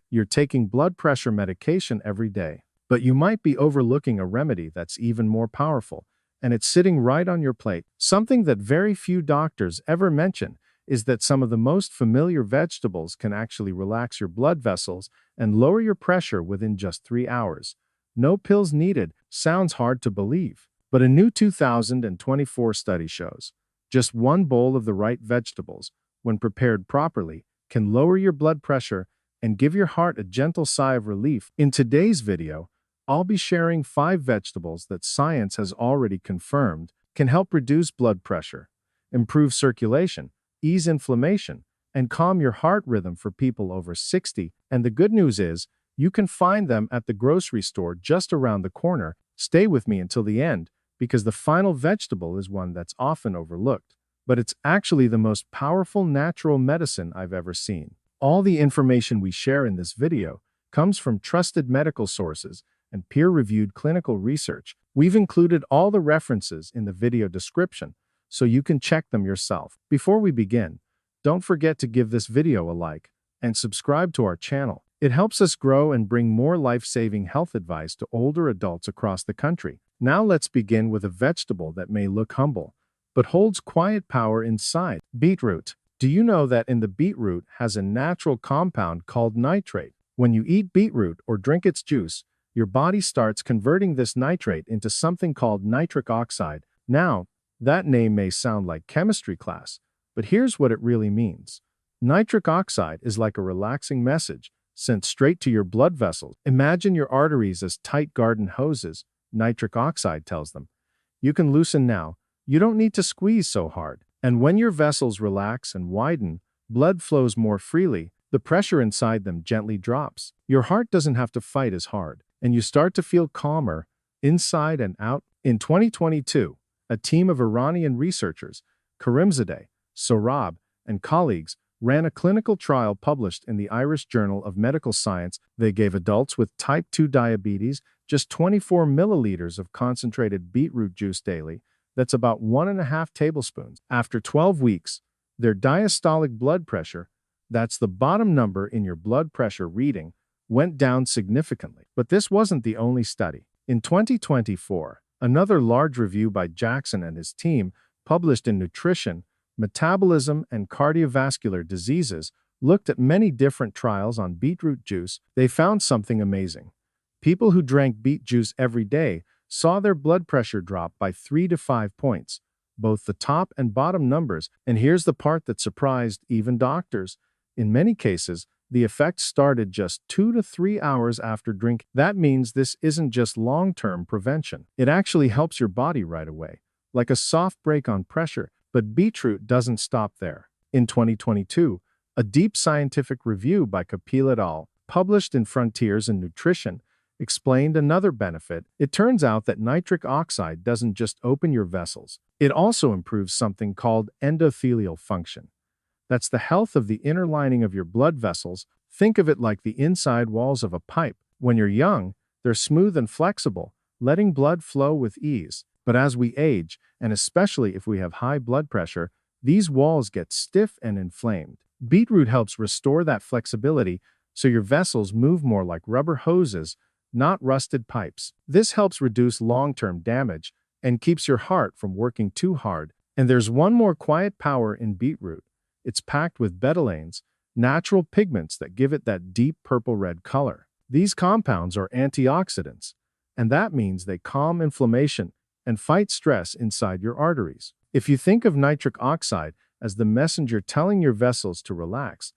you're taking blood pressure medication every day. But you might be overlooking a remedy that's even more powerful, and it's sitting right on your plate. Something that very few doctors ever mention is that some of the most familiar vegetables can actually relax your blood vessels and lower your pressure within just 3 hours. No pills needed. Sounds hard to believe. But a new 2024 study shows just one bowl of the right vegetables, when prepared properly, can lower your blood pressure and give your heart a gentle sigh of relief. In today's video, I'll be sharing 5 vegetables that science has already confirmed can help reduce blood pressure, improve circulation, ease inflammation, and calm your heart rhythm for people over 60. And the good news is, you can find them at the grocery store just around the corner. Stay with me until the end, because the final vegetable is one that's often overlooked, but it's actually the most powerful natural medicine I've ever seen. All the information we share in this video comes from trusted medical sources and peer-reviewed clinical research. We've included all the references in the video description, so you can check them yourself. Before we begin, don't forget to give this video a like and subscribe to our channel. It helps us grow and bring more life-saving health advice to older adults across the country. Now let's begin with a vegetable that may look humble, but holds quiet power inside. Beetroot. Do you know that in the beetroot has a natural compound called nitrate? When you eat beetroot or drink its juice, your body starts converting this nitrate into something called nitric oxide. Now, that name may sound like chemistry class, but here's what it really means. Nitric oxide is like a relaxing message sent straight to your blood vessels. Imagine your arteries as tight garden hoses, nitric oxide tells them. You can loosen now. You don't need to squeeze so hard. And when your vessels relax and widen, blood flows more freely. The pressure inside them gently drops. Your heart doesn't have to fight as hard, and you start to feel calmer inside and out. In 2022, a team of Iranian researchers, Karimzadeh, Sohrab, and colleagues, ran a clinical trial published in the Irish Journal of Medical Science. They gave adults with type 2 diabetes just 24 milliliters of concentrated beetroot juice daily. That's about 1.5 tablespoons. After 12 weeks, their diastolic blood pressure, that's the bottom number in your blood pressure reading, went down significantly. But this wasn't the only study. In 2024, another large review by Jackson and his team, published in Nutrition, Metabolism and Cardiovascular Diseases, looked at many different trials on beetroot juice. They found something amazing. People who drank beet juice every day saw their blood pressure drop by 3 to 5 points, both the top and bottom numbers. And here's the part that surprised even doctors. In many cases, the effect started just 2 to 3 hours after drinking. That means this isn't just long-term prevention. It actually helps your body right away, like a soft break on pressure. But beetroot doesn't stop there. In 2022, a deep scientific review by Kapil et al., published in Frontiers in Nutrition, explained another benefit. It turns out that nitric oxide doesn't just open your vessels. It also improves something called endothelial function. That's the health of the inner lining of your blood vessels. Think of it like the inside walls of a pipe. When you're young, they're smooth and flexible, letting blood flow with ease. But as we age, and especially if we have high blood pressure, these walls get stiff and inflamed. Beetroot helps restore that flexibility so your vessels move more like rubber hoses, not rusted pipes. This helps reduce long-term damage and keeps your heart from working too hard. And there's one more quiet power in beetroot. It's packed with betalains, natural pigments that give it that deep purple-red color. These compounds are antioxidants, and that means they calm inflammation and fight stress inside your arteries. If you think of nitric oxide as the messenger telling your vessels to relax,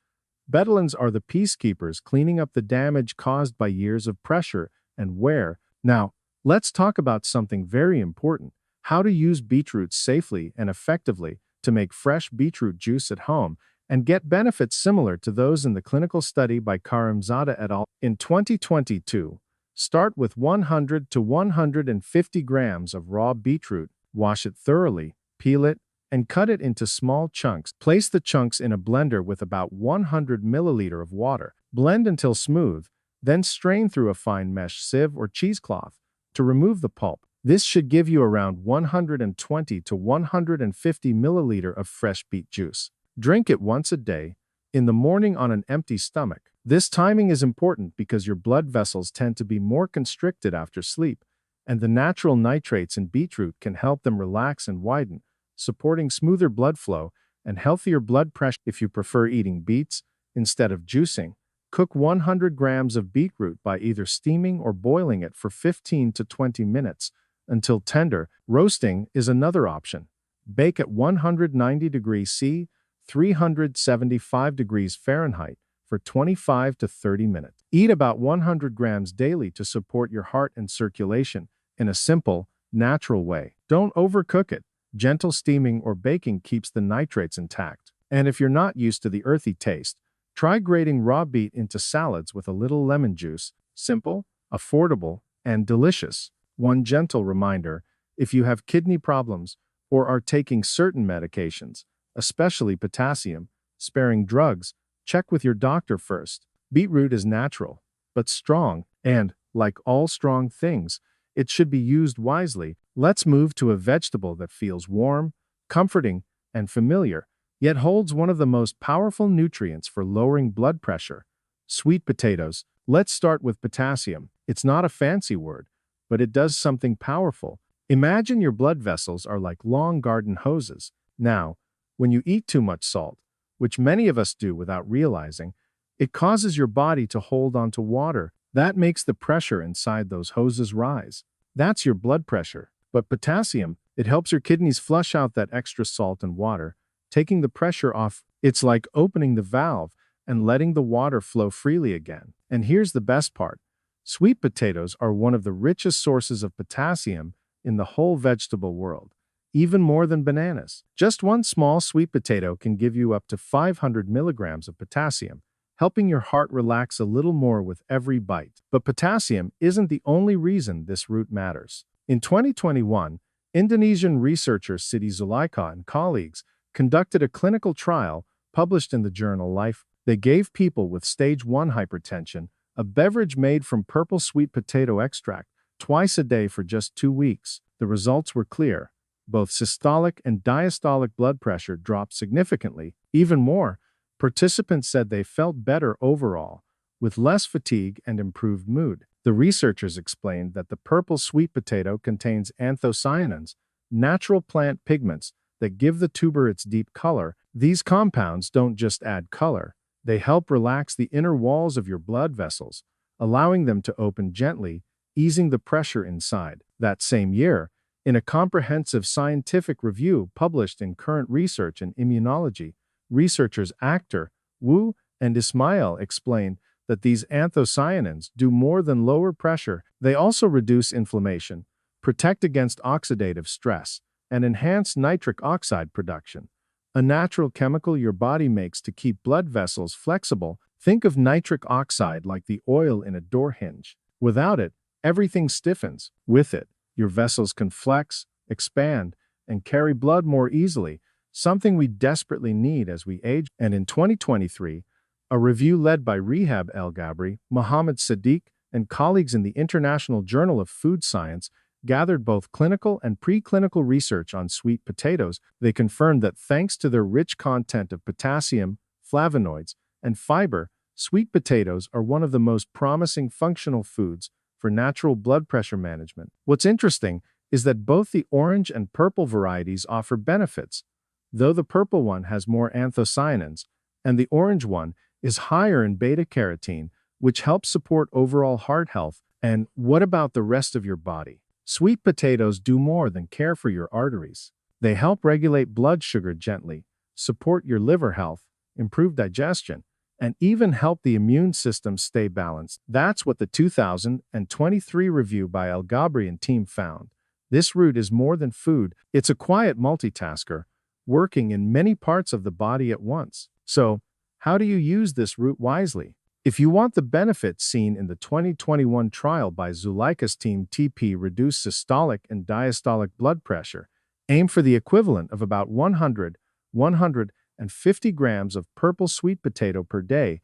betalains are the peacekeepers cleaning up the damage caused by years of pressure and wear. Now, let's talk about something very important: how to use beetroot safely and effectively to make fresh beetroot juice at home and get benefits similar to those in the clinical study by Karimzadeh et al. In 2022. Start with 100 to 150 grams of raw beetroot. Wash it thoroughly, peel it, and cut it into small chunks. Place the chunks in a blender with about 100 milliliters of water. Blend until smooth, then strain through a fine mesh sieve or cheesecloth to remove the pulp. This should give you around 120 to 150 milliliters of fresh beet juice. Drink it once a day, in the morning on an empty stomach. This timing is important because your blood vessels tend to be more constricted after sleep, and the natural nitrates in beetroot can help them relax and widen, supporting smoother blood flow and healthier blood pressure. If you prefer eating beets instead of juicing, cook 100 grams of beetroot by either steaming or boiling it for 15 to 20 minutes until tender. Roasting is another option. Bake at 190 degrees C, 375 degrees Fahrenheit for 25 to 30 minutes. Eat about 100 grams daily to support your heart and circulation in a simple, natural way. Don't overcook it. Gentle steaming or baking keeps the nitrates intact. And if you're not used to the earthy taste, try grating raw beet into salads with a little lemon juice. Simple, affordable, and delicious. One gentle reminder: if you have kidney problems or are taking certain medications, especially potassium-sparing drugs, check with your doctor first. Beetroot is natural, but strong, and, like all strong things, it should be used wisely. Let's move to a vegetable that feels warm, comforting, and familiar, yet holds one of the most powerful nutrients for lowering blood pressure: sweet potatoes. Let's start with potassium. It's not a fancy word, but it does something powerful. Imagine your blood vessels are like long garden hoses. Now, when you eat too much salt, which many of us do without realizing, it causes your body to hold on to water. That makes the pressure inside those hoses rise. That's your blood pressure. But potassium, it helps your kidneys flush out that extra salt and water, taking the pressure off. It's like opening the valve and letting the water flow freely again. And here's the best part: sweet potatoes are one of the richest sources of potassium in the whole vegetable world, even more than bananas. Just one small sweet potato can give you up to 500 milligrams of potassium, helping your heart relax a little more with every bite. But potassium isn't the only reason this root matters. In 2021, Indonesian researcher Siti Zulaikha and colleagues conducted a clinical trial published in the journal Life. They gave people with stage 1 hypertension a beverage made from purple sweet potato extract twice a day for just 2 weeks. The results were clear. Both systolic and diastolic blood pressure dropped significantly. Even more, participants said they felt better overall, with less fatigue and improved mood. The researchers explained that the purple sweet potato contains anthocyanins, natural plant pigments that give the tuber its deep color. These compounds don't just add color, they help relax the inner walls of your blood vessels, allowing them to open gently, easing the pressure inside. That same year, in a comprehensive scientific review published in Current Research in Immunology, researchers Akhtar, Wu, and Ismail explained that these anthocyanins do more than lower pressure. They also reduce inflammation, protect against oxidative stress, and enhance nitric oxide production, a natural chemical your body makes to keep blood vessels flexible. Think of nitric oxide like the oil in a door hinge. Without it, everything stiffens. With it, your vessels can flex, expand, and carry blood more easily, something we desperately need as we age. And in 2023, a review led by Rehab El-Gabri, Mohammed Sadiq, and colleagues in the International Journal of Food Science gathered both clinical and preclinical research on sweet potatoes. They confirmed that thanks to their rich content of potassium, flavonoids, and fiber, sweet potatoes are one of the most promising functional foods for natural blood pressure management. What's interesting is that both the orange and purple varieties offer benefits, though the purple one has more anthocyanins, and the orange one is higher in beta-carotene, which helps support overall heart health. And what about the rest of your body? Sweet potatoes do more than care for your arteries. They help regulate blood sugar gently, support your liver health, improve digestion, and even help the immune system stay balanced. That's what the 2023 review by El-Gabri and team found. This root is more than food. It's a quiet multitasker, working in many parts of the body at once. So, how do you use this root wisely? If you want the benefits seen in the 2021 trial by Zulaikha's team TP reduce systolic and diastolic blood pressure, aim for the equivalent of about 150 grams of purple sweet potato per day.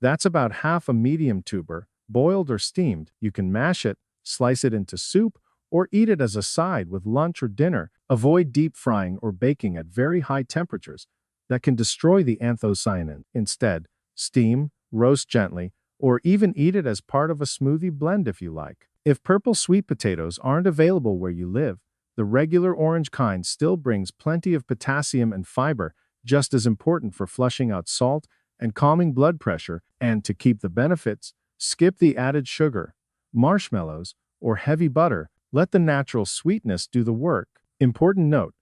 That's about half a medium tuber, boiled or steamed. You can mash it, slice it into soup, or eat it as a side with lunch or dinner. Avoid deep frying or baking at very high temperatures, that can destroy the anthocyanin. Instead, steam, roast gently, or even eat it as part of a smoothie blend if you like. If purple sweet potatoes aren't available where you live, the regular orange kind still brings plenty of potassium and fiber, just as important for flushing out salt and calming blood pressure. And to keep the benefits, skip the added sugar, marshmallows, or heavy butter. Let the natural sweetness do the work. Important note: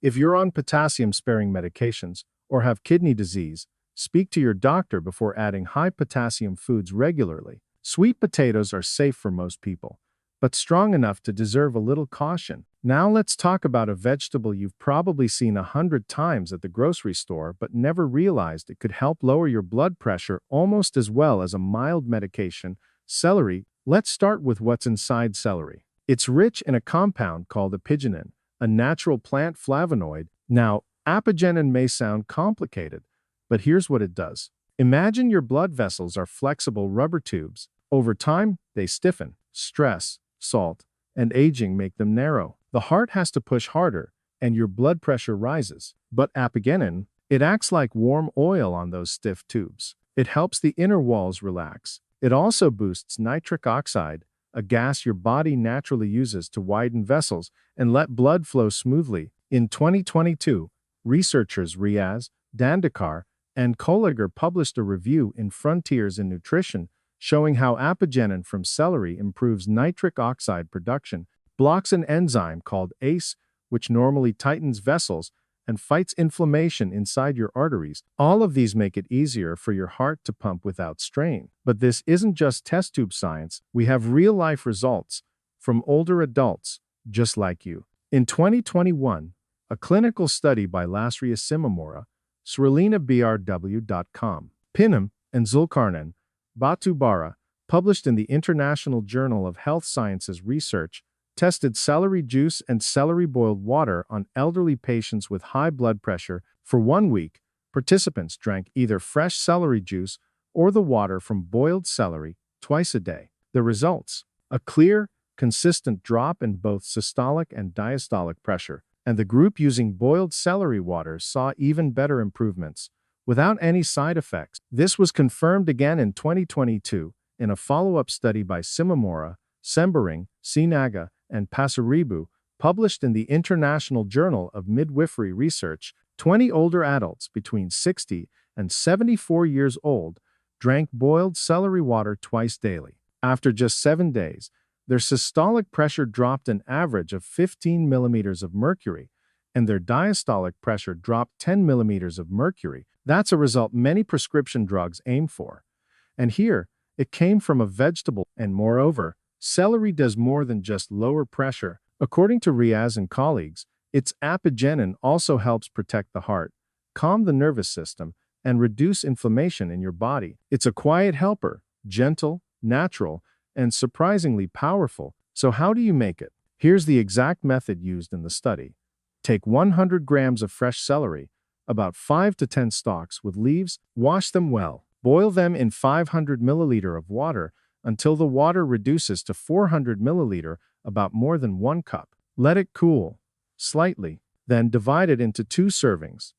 if you're on potassium-sparing medications or have kidney disease, speak to your doctor before adding high potassium foods regularly. Sweet potatoes are safe for most people, but strong enough to deserve a little caution. Now let's talk about a vegetable you've probably seen 100 times at the grocery store but never realized it could help lower your blood pressure almost as well as a mild medication: celery. Let's start with what's inside celery. It's rich in a compound called Apigenin, a natural plant flavonoid. Now, Apigenin may sound complicated, but here's what it does. Imagine your blood vessels are flexible rubber tubes. Over time, they stiffen. Stress, salt, and aging make them narrow. The heart has to push harder, and your blood pressure rises. But Apigenin, it acts like warm oil on those stiff tubes. It helps the inner walls relax. It also boosts nitric oxide, a gas your body naturally uses to widen vessels and let blood flow smoothly. In 2022, researchers Riaz, Dandekar, and Kolliger published a review in Frontiers in Nutrition showing how Apigenin from celery improves nitric oxide production, blocks an enzyme called ACE, which normally tightens vessels, and fights inflammation inside your arteries. All of these make it easier for your heart to pump without strain. But this isn't just test tube science. We have real-life results from older adults just like you. In 2021, a clinical study by Lasria Simamora, SrelinaBRW.com, Pinham, and Zulkarnain Batubara, published in the International Journal of Health Sciences Research, tested celery juice and celery boiled water on elderly patients with high blood pressure. For 1 week, participants drank either fresh celery juice or the water from boiled celery twice a day. The results: a clear, consistent drop in both systolic and diastolic pressure, and the group using boiled celery water saw even better improvements, without any side effects. This was confirmed again in 2022 in a follow-up study by Simamora, Sembering, Sinaga, and Pasaribu, published in the International Journal of Midwifery Research. 20 older adults between 60 and 74 years old drank boiled celery water twice daily. After just 7 days, their systolic pressure dropped an average of 15 millimeters of mercury, and their diastolic pressure dropped 10 millimeters of mercury. That's a result many prescription drugs aim for. And here, it came from a vegetable, and moreover, celery does more than just lower pressure. According to Riaz and colleagues, its Apigenin also helps protect the heart, calm the nervous system, and reduce inflammation in your body. It's a quiet helper, gentle, natural, and surprisingly powerful. So how do you make it? Here's the exact method used in the study. Take 100 grams of fresh celery, about 5 to 10 stalks with leaves, wash them well. Boil them in 500 milliliter of water until the water reduces to 400 milliliter, about more than 1 cup. Let it cool slightly, then divide it into 2 servings.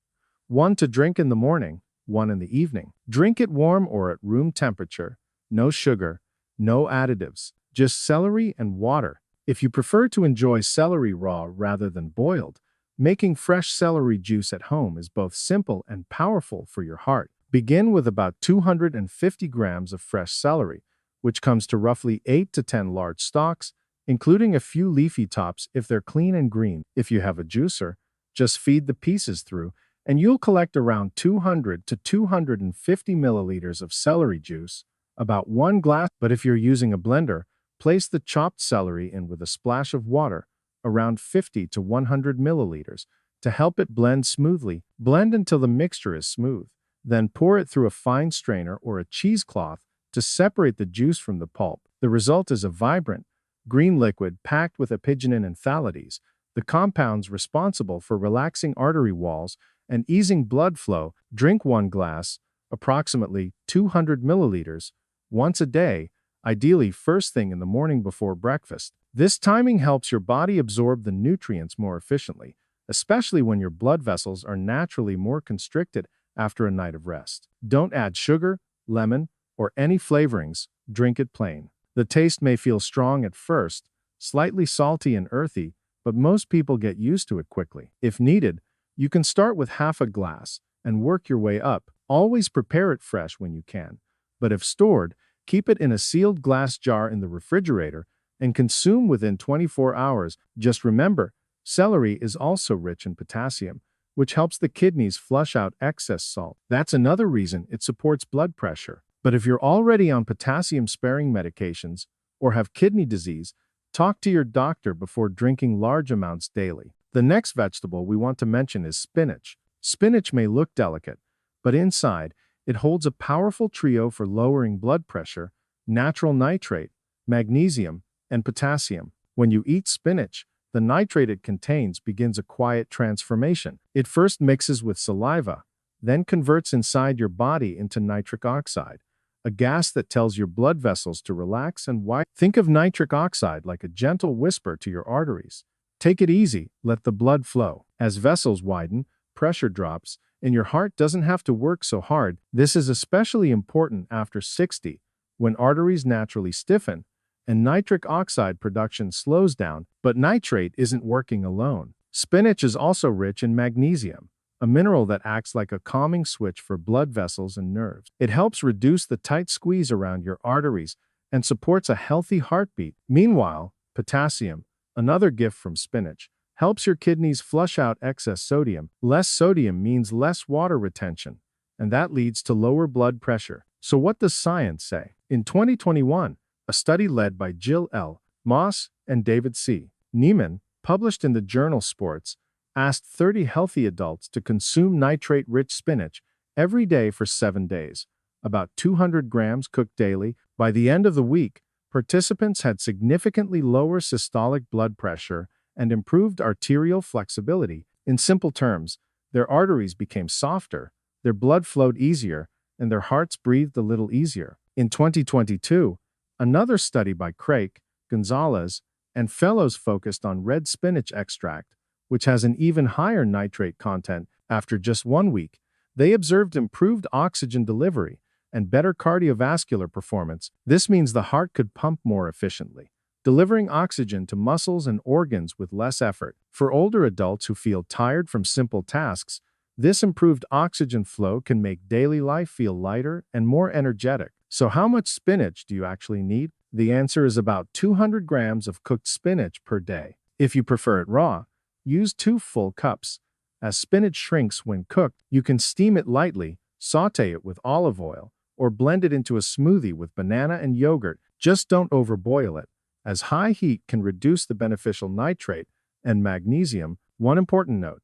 1 to drink in the morning, 1 in the evening. Drink it warm or at room temperature. No sugar, no additives, just celery and water. If you prefer to enjoy celery raw rather than boiled, making fresh celery juice at home is both simple and powerful for your heart. Begin with about 250 grams of fresh celery, which comes to roughly 8 to 10 large stalks, including a few leafy tops if they're clean and green. If you have a juicer, just feed the pieces through, and you'll collect around 200 to 250 milliliters of celery juice, about 1 glass. But if you're using a blender, place the chopped celery in with a splash of water, around 50 to 100 milliliters, to help it blend smoothly. Blend until the mixture is smooth. Then pour it through a fine strainer or a cheesecloth to separate the juice from the pulp. The result is a vibrant, green liquid packed with apigenin and phthalates, the compounds responsible for relaxing artery walls and easing blood flow. Drink 1 glass, approximately 200 milliliters, once a day, ideally first thing in the morning before breakfast. This timing helps your body absorb the nutrients more efficiently, especially when your blood vessels are naturally more constricted after a night of rest. Don't add sugar, lemon, or any flavorings. Drink it plain. The taste may feel strong at first, slightly salty and earthy, but most people get used to it quickly. If needed, you can start with half a glass and work your way up. Always prepare it fresh when you can. But if stored, keep it in a sealed glass jar in the refrigerator and consume within 24 hours. Just remember, celery is also rich in potassium, which helps the kidneys flush out excess salt. That's another reason it supports blood pressure. But if you're already on potassium-sparing medications or have kidney disease, talk to your doctor before drinking large amounts daily. The next vegetable we want to mention is spinach. Spinach may look delicate, but inside, it holds a powerful trio for lowering blood pressure: natural nitrate, magnesium, and potassium. When you eat spinach, the nitrate it contains begins a quiet transformation. It first mixes with saliva, then converts inside your body into nitric oxide, a gas that tells your blood vessels to relax and widen. Think of nitric oxide like a gentle whisper to your arteries. Take it easy, let the blood flow. As vessels widen, pressure drops, and your heart doesn't have to work so hard. This is especially important after 60, when arteries naturally stiffen and nitric oxide production slows down. But nitrate isn't working alone. Spinach is also rich in magnesium, a mineral that acts like a calming switch for blood vessels and nerves. It helps reduce the tight squeeze around your arteries and supports a healthy heartbeat. Meanwhile, potassium, another gift from spinach, helps your kidneys flush out excess sodium. Less sodium means less water retention, and that leads to lower blood pressure. So what does science say? In 2021, a study led by Jill L. Moss and David C. Neiman, published in the journal Sports, asked 30 healthy adults to consume nitrate-rich spinach every day for 7 days, about 200 grams cooked daily. By the end of the week, participants had significantly lower systolic blood pressure and improved arterial flexibility. In simple terms, their arteries became softer, their blood flowed easier, and their hearts breathed a little easier. In 2022, another study by Craik, Gonzalez, and fellows focused on red spinach extract, which has an even higher nitrate content. After just 1 week, they observed improved oxygen delivery and better cardiovascular performance. This means the heart could pump more efficiently, delivering oxygen to muscles and organs with less effort. For older adults who feel tired from simple tasks, this improved oxygen flow can make daily life feel lighter and more energetic. So how much spinach do you actually need? The answer is about 200 grams of cooked spinach per day. If you prefer it raw, use 2 full cups. As spinach shrinks when cooked, you can steam it lightly, saute it with olive oil, or blend it into a smoothie with banana and yogurt. Just don't overboil it, as high heat can reduce the beneficial nitrate and magnesium. One important note: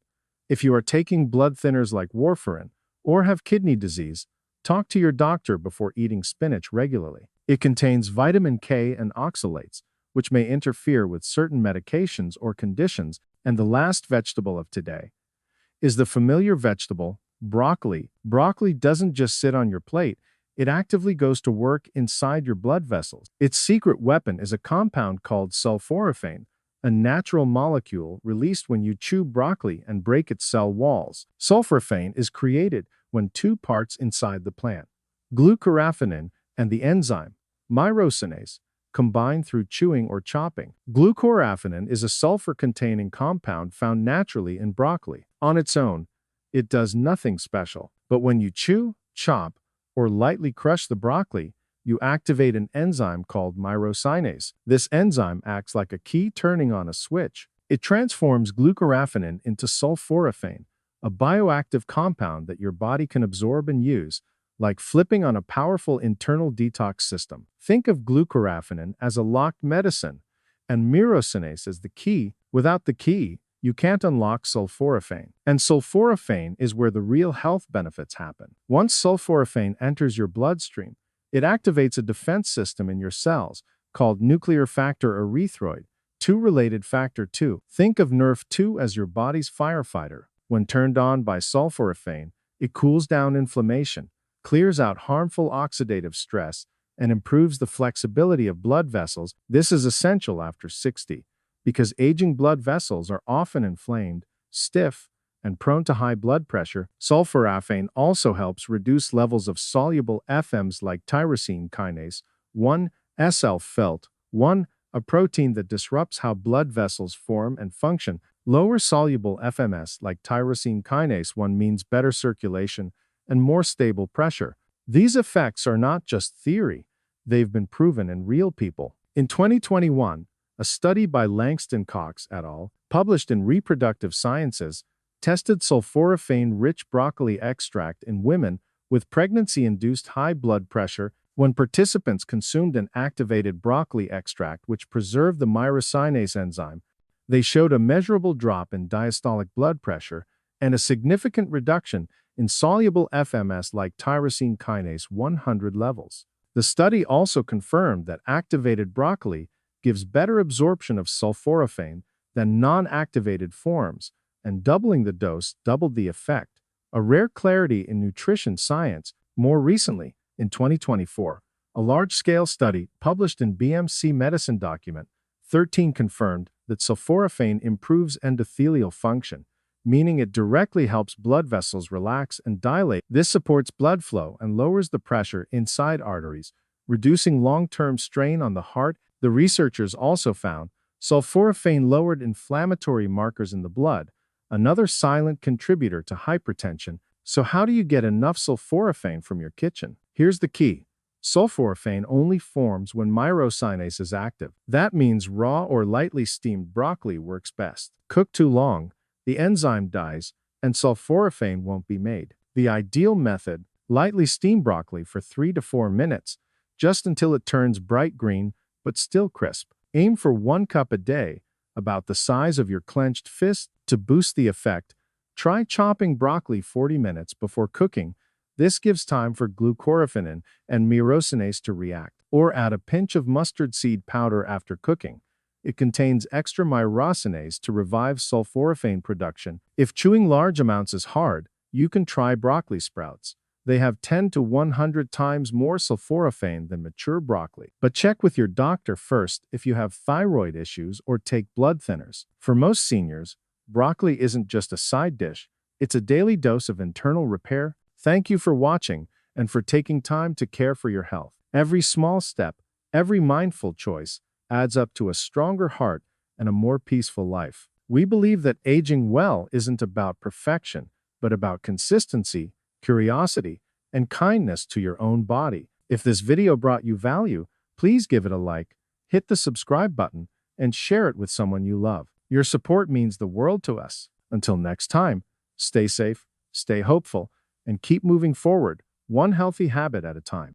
if you are taking blood thinners like warfarin or have kidney disease, talk to your doctor before eating spinach regularly. It contains vitamin K and oxalates, which may interfere with certain medications or conditions. And the last vegetable of today is the familiar vegetable, broccoli. Broccoli doesn't just sit on your plate, it actively goes to work inside your blood vessels. Its secret weapon is a compound called sulforaphane, a natural molecule released when you chew broccoli and break its cell walls. Sulforaphane is created when 2 parts inside the plant, glucoraphanin and the enzyme myrosinase, combine through chewing or chopping. Glucoraphanin is a sulfur-containing compound found naturally in broccoli. On its own, it does nothing special. But when you chew, chop, or lightly crush the broccoli, you activate an enzyme called myrosinase. This enzyme acts like a key turning on a switch. It transforms glucoraphanin into sulforaphane, a bioactive compound that your body can absorb and use, like flipping on a powerful internal detox system. Think of glucoraphanin as a locked medicine, and myrosinase as the key. Without the key, you can't unlock sulforaphane. And sulforaphane is where the real health benefits happen. Once sulforaphane enters your bloodstream, it activates a defense system in your cells called nuclear factor erythroid, 2-related factor 2. Think of NRF2 as your body's firefighter. When turned on by sulforaphane, it cools down inflammation, clears out harmful oxidative stress, and improves the flexibility of blood vessels. This is essential after 60, because aging blood vessels are often inflamed, stiff, and prone to high blood pressure. Sulforaphane also helps reduce levels of soluble FMs like tyrosine kinase 1, SL-FELT 1, a protein that disrupts how blood vessels form and function. Lower soluble FMS like tyrosine kinase 1 means better circulation and more stable pressure. These effects are not just theory, they've been proven in real people. In 2021, a study by Langston Cox et al., published in Reproductive Sciences, tested sulforaphane-rich broccoli extract in women with pregnancy-induced high blood pressure when participants consumed an activated broccoli extract which preserved the myrosinase enzyme. They showed a measurable drop in diastolic blood pressure and a significant reduction in soluble FMS like tyrosine kinase 100 levels. The study also confirmed that activated broccoli gives better absorption of sulforaphane than non-activated forms, and doubling the dose doubled the effect. A rare clarity in nutrition science. More recently, in 2024, a large-scale study published in BMC Medicine Document 13 confirmed that sulforaphane improves endothelial function, meaning it directly helps blood vessels relax and dilate. This supports blood flow and lowers the pressure inside arteries, reducing long-term strain on the heart. The researchers also found sulforaphane lowered inflammatory markers in the blood, another silent contributor to hypertension. So how do you get enough sulforaphane from your kitchen? Here's the key. Sulforaphane only forms when myrosinase is active. That means raw or lightly steamed broccoli works best. Cook too long, the enzyme dies, and sulforaphane won't be made. The ideal method: lightly steam broccoli for 3 to 4 minutes, just until it turns bright green but still crisp. Aim for 1 cup a day, about the size of your clenched fist. To boost the effect, try chopping broccoli 40 minutes before cooking. This gives time for glucoraphanin and myrosinase to react. Or add a pinch of mustard seed powder after cooking. It contains extra myrosinase to revive sulforaphane production. If chewing large amounts is hard, you can try broccoli sprouts. They have 10 to 100 times more sulforaphane than mature broccoli. But check with your doctor first if you have thyroid issues or take blood thinners. For most seniors, broccoli isn't just a side dish, it's a daily dose of internal repair. Thank you for watching and for taking time to care for your health. Every small step, every mindful choice adds up to a stronger heart and a more peaceful life. We believe that aging well isn't about perfection, but about consistency, curiosity, and kindness to your own body. If this video brought you value, please give it a like, hit the subscribe button, and share it with someone you love. Your support means the world to us. Until next time, stay safe, stay hopeful, and keep moving forward, one healthy habit at a time.